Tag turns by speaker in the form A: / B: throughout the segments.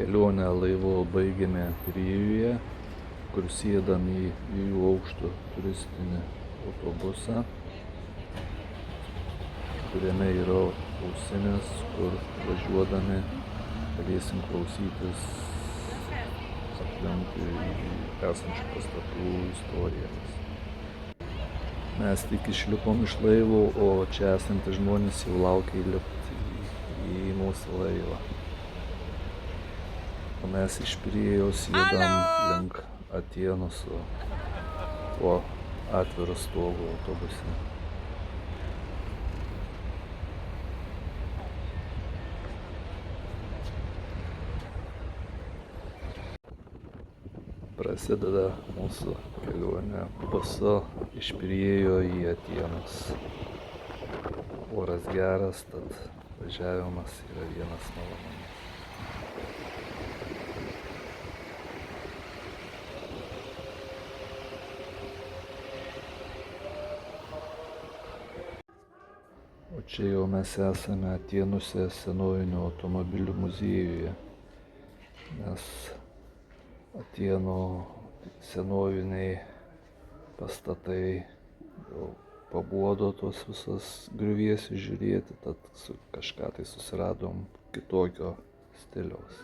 A: Kelionę laivu baigėme Pirijuje, kur sėdam į 2 aukštų turistinį autobusą, kuriame yra ausinės, kur važiuodami galėsim klausytis aplinkui esančių pastatų istorijomis. Mes tik išlipom iš laivo, o čia esantys žmonės jau laukia įlipti į mūsų laivą. O mes iš Pirijos judam link Atėnų su tuo atviru stogu autobuse. Prasideda mūsų kelionė busu iš Pirėjo į Atėnus. Oras geras, tad važiavimas yra vienas malonumas. O čia jau mes esame Atėnuose senovinių automobilių muziejuje, nes Atėnų senoviniai pastatai jau pabodo tuos visus griuvėsius žiūrėti, tad kažką tai susiradom kitokio stiliaus.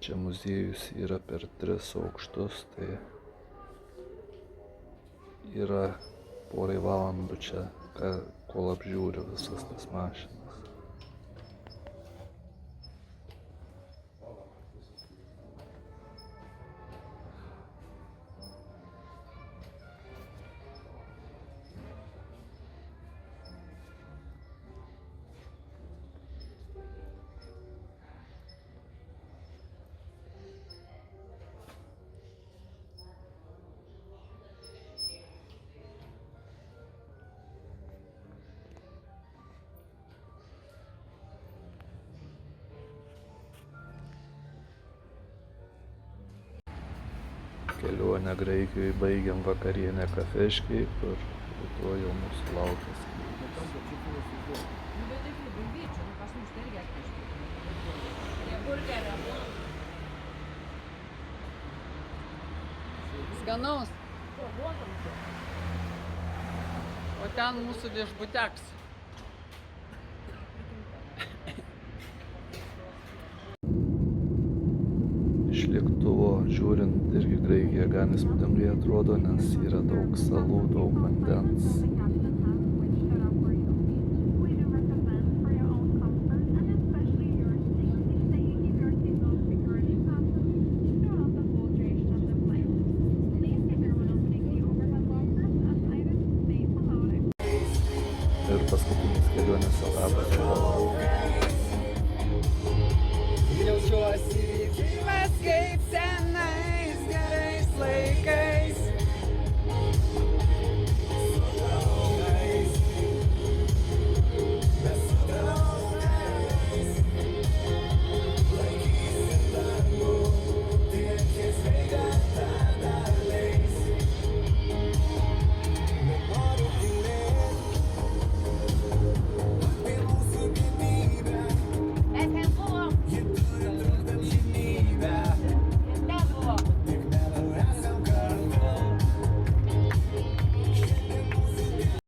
A: Čia muziejus yra per 3 aukštus, tai yra porai valandų čia, kol apžiūriu visas tas mašinas. Kelionę Graikijoje baigiam vakarienę Kafeškėj, kur rytoj jau mūsų laukia skrydis.
B: Skanaus. O ten mūsų viešbuteks.
A: Iš lėktuvo žiūrint irgi Graikija gan įspūdingai atrodo, nes yra daug salų, daug vandens. Ir paskutinis kelionės etapas.
C: Jaučiuosi